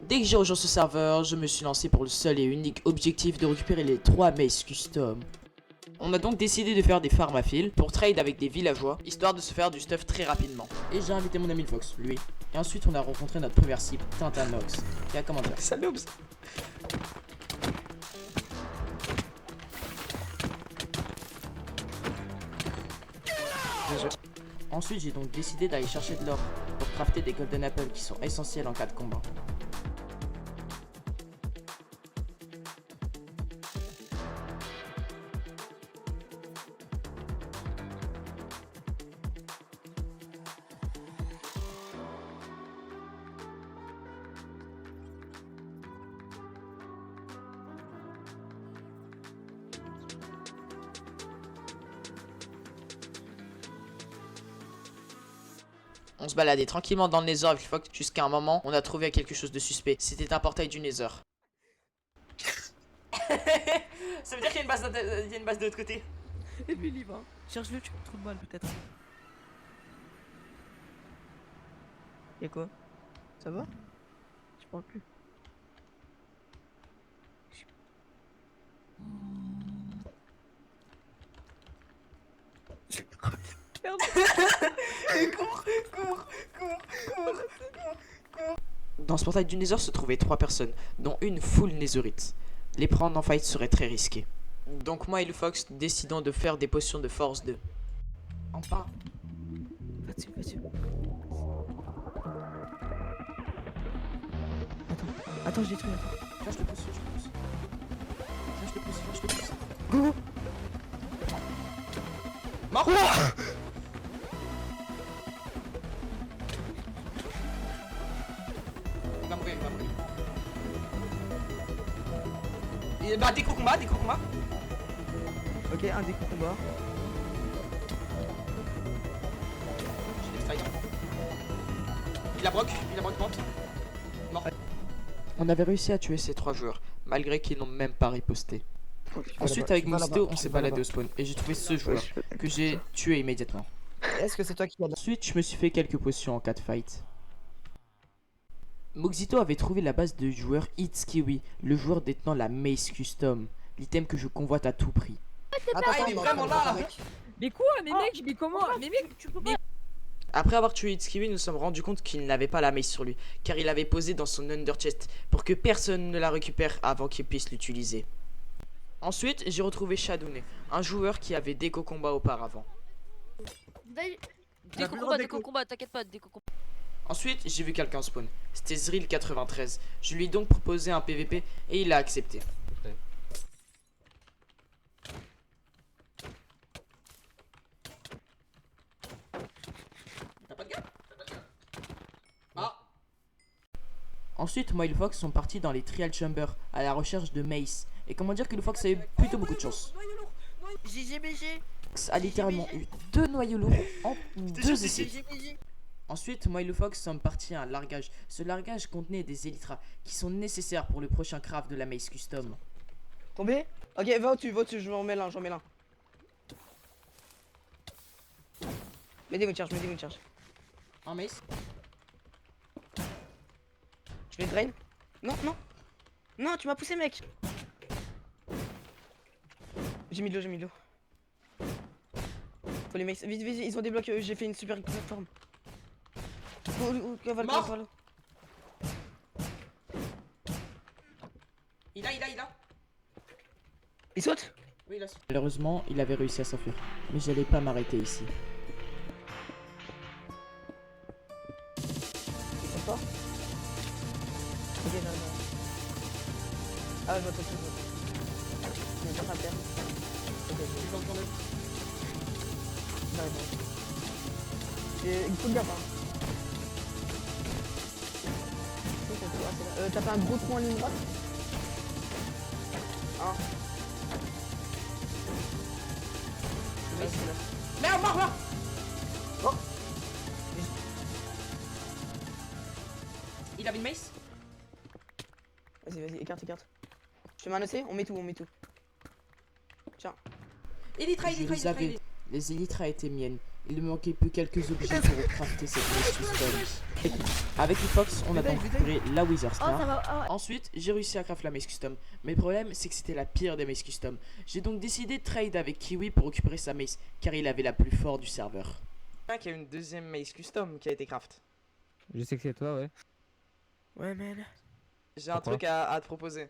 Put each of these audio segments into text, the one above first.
Dès que j'ai rejoint ce serveur, je me suis lancé pour le seul et unique objectif de récupérer les 3 maces custom. On a donc décidé de faire des farms à fil pour trade avec des villageois, histoire de se faire du stuff très rapidement. Et j'ai invité mon ami le Fox, lui. Et ensuite on a rencontré notre première cible, Tintanox, qui a comment dire. Salut. Ensuite j'ai donc décidé d'aller chercher de l'or pour crafter des golden apples qui sont essentiels en cas de combat. On se baladait tranquillement dans le Nether avec le Fox jusqu'à un moment, on a trouvé quelque chose de suspect. C'était un portail du Nether. Ça veut dire qu'il y a une base de l'autre côté. Et lui il y va. Cherche-le, tu me trouves mal peut-être. Y'a quoi? Ça va? Je parle plus. Merde. Dans ce portail du Nether se trouvaient 3 personnes, dont une full Netherite. Les prendre en fight serait très risqué. Donc moi et le Fox décidons de faire des potions de force 2. En part. Va dessus. Attends, je détruis, attends. Là je te pousse. Go. Mort. Il va mourir. Et bah déco combat. Ok, un découp combat. J'ai des failles. Il la broque mort. On avait réussi à tuer ces 3 joueurs, malgré qu'ils n'ont même pas riposté. Ensuite avec Mosito on s'est baladé au spawn et j'ai trouvé ce joueur que j'ai tué immédiatement. Est-ce que c'est toi qui as... Ensuite je me suis fait quelques potions en cas de fight. Moxito avait trouvé la base de joueur Itskiwi, le joueur détenant la Mace Custom, l'item que je convoite à tout prix. Attends, il est vraiment là. Mais quoi? Mais mec, mais comment? Mais mec, tu peux pas. Après avoir tué Itskiwi, nous nous sommes rendus compte qu'il n'avait pas la mace sur lui, car il l'avait posée dans son under chest pour que personne ne la récupère avant qu'il puisse l'utiliser. Ensuite, j'ai retrouvé Shadowne, un joueur qui avait déco combat auparavant. Déco combat, t'inquiète pas, déco combat. Ensuite, j'ai vu quelqu'un spawn. C'était Zril93. Je lui ai donc proposé un PVP et il a accepté. T'as pas de gars? Ah. Ensuite, moi et le Fox sont partis dans les Trial Chambers à la recherche de Mace. Et comment dire que le Fox a eu plutôt beaucoup de chance. GGBG. Fox a littéralement eu 2 noyaux lourds en 2 essais. Ensuite, moi et le Fox sommes partis à un largage. Ce largage contenait des Elytras qui sont nécessaires pour le prochain craft de la Mace Custom. Tombé? Ok, va au-dessus, je m'en mets l'un, Mets des charge. Un Mace? Je les drain. Non, tu m'as poussé, mec. J'ai mis de l'eau. Faut les maces. Vite, ils ont des blocs. J'ai fait une super plateforme. Mort. Il a. Il saute? Oui, il a sauté. Malheureusement, il avait réussi à s'enfuir. Mais j'allais pas m'arrêter ici. Ils sont forts? Ok, non. Ah, je vois tout. Je vais pas faire. Ok, non. Il faut de gaffe, hein. T'as fait un gros trou en ligne droite? Hein? Merde, mort. Oh. Il avait une mace? Vas-y, écarte. Je fais un on met tout. Tiens. Elytra. Les Elytras étaient miennes. Il me manquait plus quelques objets pour crafter cette mace custom. Avec Fox, on a donc récupéré la Wither Oh, Star. ça va. Oh, Ensuite, j'ai réussi à craft la mace custom. Mais le problème, c'est que c'était la pire des mace custom. J'ai donc décidé de trade avec Kiwi pour récupérer sa mace, car il avait la plus forte du serveur. Il y a une deuxième mace custom qui a été craft. Je sais que c'est toi, ouais. Ouais, man. J'ai un Pourquoi truc à te proposer.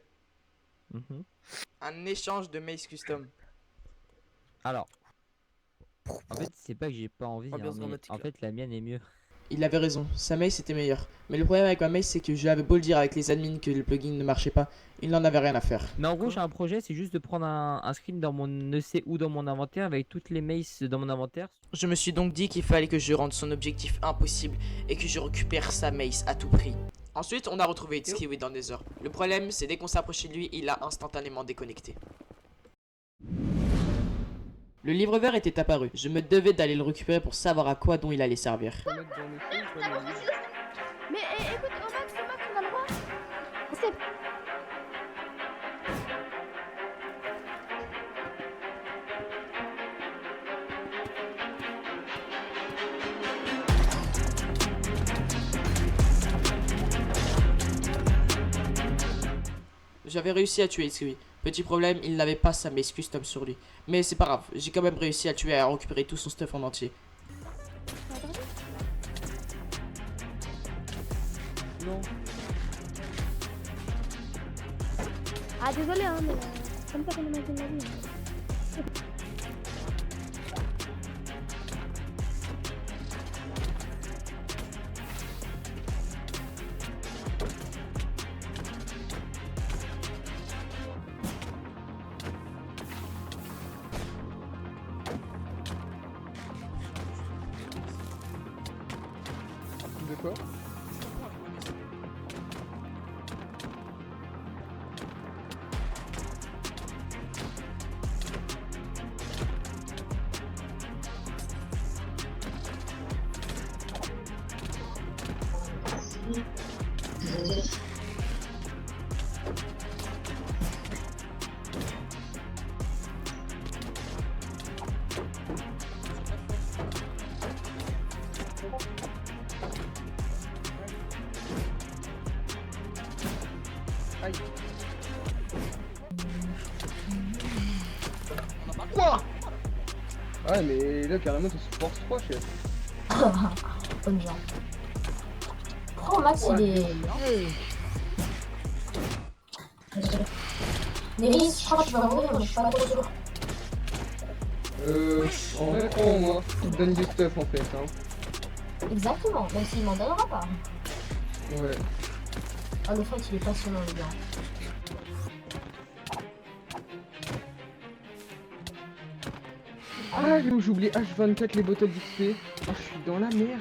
Mhm. Un échange de mace custom. Alors. En fait, c'est pas que j'ai pas envie, hein, Ambiance mais dramatique, en là. fait, la mienne est mieux. Il avait raison, sa mace était meilleure. Mais le problème avec ma mace, c'est que j'avais beau le dire avec les admins que le plugin ne marchait pas, il n'en avait rien à faire. Mais en gros, j'ai un projet, c'est juste de prendre un screen dans mon EC ou dans mon inventaire avec toutes les maces dans mon inventaire. Je me suis donc dit qu'il fallait que je rende son objectif impossible et que je récupère sa mace à tout prix. Ensuite, on a retrouvé Kiwi dans des heures. Le problème, c'est dès qu'on s'approchait de lui, il a instantanément déconnecté. Le livre vert était apparu. Je me devais d'aller le récupérer pour savoir à quoi dont il allait servir. mais écoute, Max, on a le droit. C'est... J'avais réussi à tuer Kiwi. Petit problème, il n'avait pas sa mace custom sur lui. Mais c'est pas grave, j'ai quand même réussi à le tuer et à récupérer tout son stuff en entier. Non. Ah, désolé, hein, mais comme ça qu'on imagine la vie. De quoi? Aïe. Quoi? Ouais, mais là carrément t'es sur force 3, chef. Bonne jambe. Oh, Max, il est... Néris, je crois que tu vas mourir, mais je suis pas trop sûr. En vrai, crois en moi. Il te donne du stuff en fait, hein. Exactement, même s'il m'en donnera pas. Ouais. Ah, le fight, il est passionnant, les gars. Ah, j'ai oublié H24 les bottles d'XP. Ah, je suis dans la merde.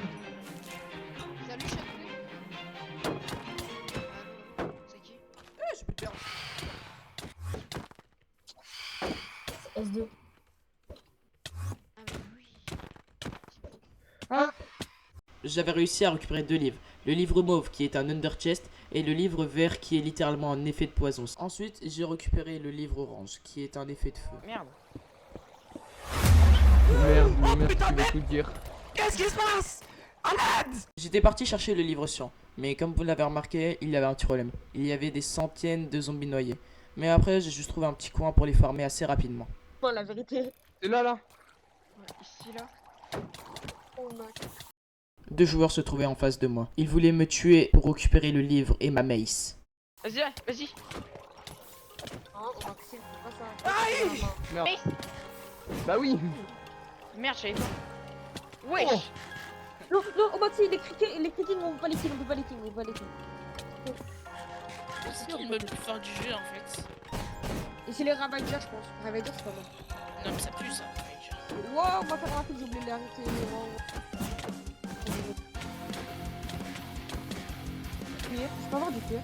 Salut, Chapouille. C'est qui? S2. Ah, bah oui. Ah, J'avais réussi à récupérer deux livres. Le livre mauve qui est un under chest et le livre vert qui est littéralement un effet de poison. Ensuite, j'ai récupéré le livre orange qui est un effet de feu. Merde. merde, mais merci beaucoup de dire. Qu'est-ce qui se passe? J'étais parti chercher le livre cyan, mais comme vous l'avez remarqué, il y avait un petit problème. Il y avait des centaines de zombies noyés. Mais après, j'ai juste trouvé un petit coin pour les farmer assez rapidement. Bon, la vérité. C'est là, là. Ouais, ici, là. Oh, Max. Deux joueurs se trouvaient en face de moi. Ils voulaient me tuer pour récupérer le livre et ma mace. Vas-y, vas-y. Oh, Maxime, c'est pas ça. Merde. Bah oui. Merde, j'avais pas. Wesh. Oh. Non, non, Maxime, les critiques, on peut pas les kills, on peut pas les kills, on peut pas les kills. C'est qui le mode le plus fort du jeu en fait? Et c'est les Ravagers, je pense. Ravagers, c'est pas mal. Non mais ça pue ça. Ravager. Wow, on va faire rapide, j'ai oublié de l'arrêter. Cuir, je peux avoir du cuir.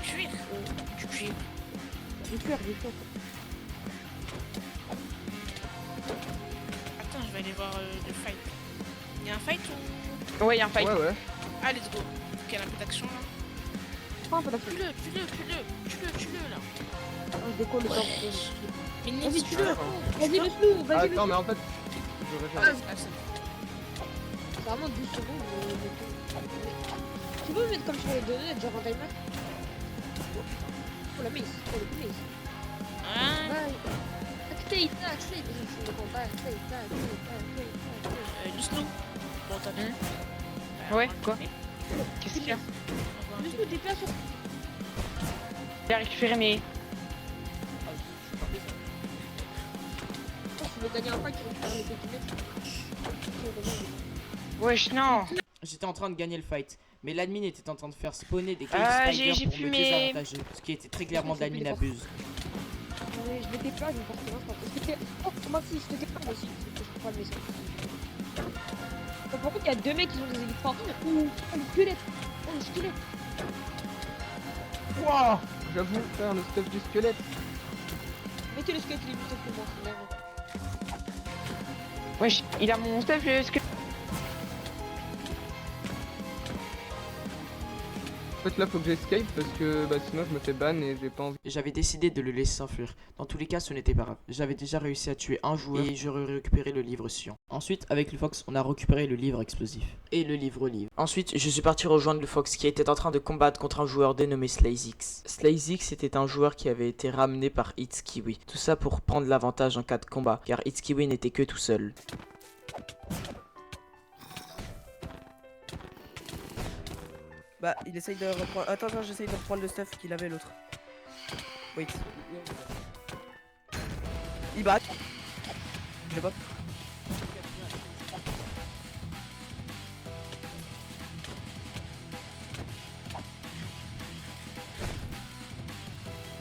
Du cuir. Du cuir. Du cuir. Attends, je vais aller voir le fight. Il y a un fight ou... Ouais, y'a un fight. Ouais. Ah, let's go. Quelle un peu d'action là. Prends un peu d'action. Tue-le là. Je décolle le temps. Mais Vas-y, Nix, tue-le. Vas-y, laisse-le. Vas-y, Attends, mais en fait, J'aurais jamais. C'est vraiment 12 secondes. Tu peux me mettre comme sur les données, genre en timer? Oh la mise, oh le mise. Hein Accès, je ne comprends pas. Du snow. Bon, t'as bien. Ouais, quoi? Qu'est-ce qu'il y a? Juste le DPA sur. Il a récupéré mes. Tu veux gagner un fight, tu récupères les petits Wesh, non! J'étais en train de gagner le fight, mais l'admin était en train de faire spawner des Cave j'ai Spiders pour pu me mes- désavantager, ce qui était très clairement de l'admin abuse. Ouais, je vais DPA, je vais faire ce que oh, Maxi, je te DPA moi aussi, je comprends le message. Par contre, il y a deux mecs qui ont des électrons. Oh, le squelette! Oh, le squelette! Wouah. J'avoue, faire le stuff du squelette. Mettez le squelette, il est plus tough que moi, c'est vraiment. Wesh, il a mon stuff, le squelette. En fait, là, faut que j'escape parce que bah, sinon, je me fais ban et j'ai pas envie. J'avais décidé de le laisser s'enfuir. Dans tous les cas, ce n'était pas grave. J'avais déjà réussi à tuer un joueur et j'aurais récupéré le livre Sion. Ensuite, avec le Fox, on a récupéré le livre explosif. Et le livre-livre. Ensuite, je suis parti rejoindre le Fox qui était en train de combattre contre un joueur dénommé SlayZix. SlayZix était un joueur qui avait été ramené par Itskiwi. Tout ça pour prendre l'avantage en cas de combat, car Itskiwi n'était que tout seul. Bah, il essaye de reprendre. Attends, j'essaye de reprendre le stuff qu'il avait l'autre. Wait. Il bat. Je pop.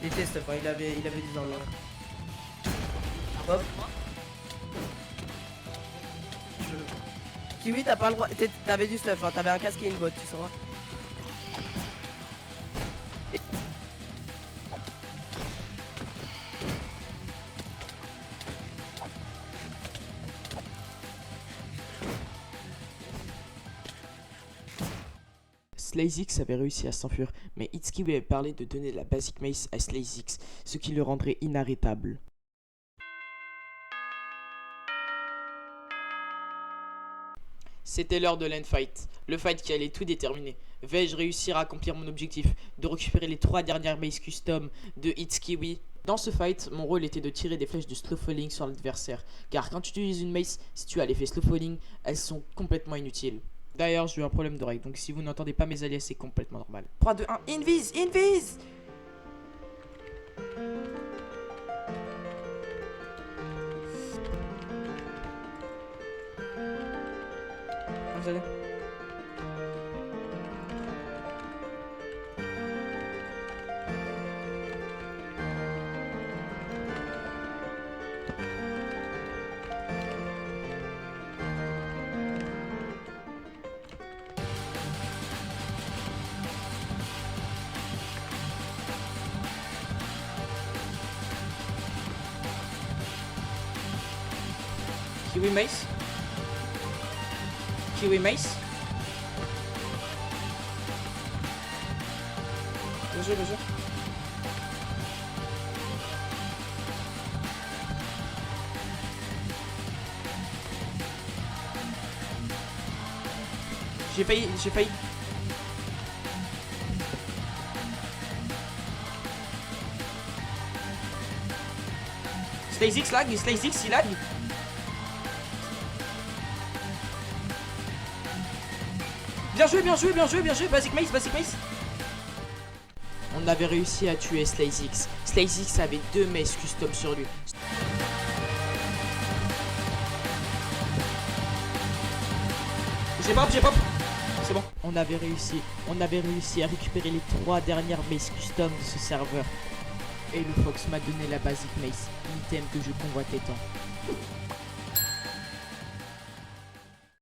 Il était stuff, hein, il avait des armes. Hop. Kiwi, t'as pas le droit. T'avais du stuff, hein, t'avais un casque et une botte, tu sauras. SlayZix avait réussi à s'enfuir, mais Itsuki lui avait parlé de donner la Basic Mace à SlayZix, ce qui le rendrait inarrêtable. C'était l'heure de l'endfight, le fight qui allait tout déterminer. Vais-je réussir à accomplir mon objectif de récupérer les 3 dernières Mace Custom de Itsuki? Dans ce fight, mon rôle était de tirer des flèches de slow falling sur l'adversaire, car quand tu utilises une mace, si tu as l'effet slow falling, elles sont complètement inutiles. D'ailleurs, j'ai eu un problème d'oreille, donc si vous n'entendez pas mes alliés, c'est complètement normal. 3, 2, 1, invise, invise! Vous allez. Kiwi Mace. Kiwi Mace. Bien joué, bien joué. J'ai failli, j'ai failli. SlayZix lag, SlayZix il lag. Bien joué, bien joué, bien joué, bien joué, Basic Mace, Basic Mace. On avait réussi à tuer SlayZix. SlayZix avait 2 maces custom sur lui. J'ai pop, c'est bon. On avait réussi à récupérer les 3 dernières maces custom de ce serveur. Et le Fox m'a donné la Basic Mace, l'item que je convoitais tant.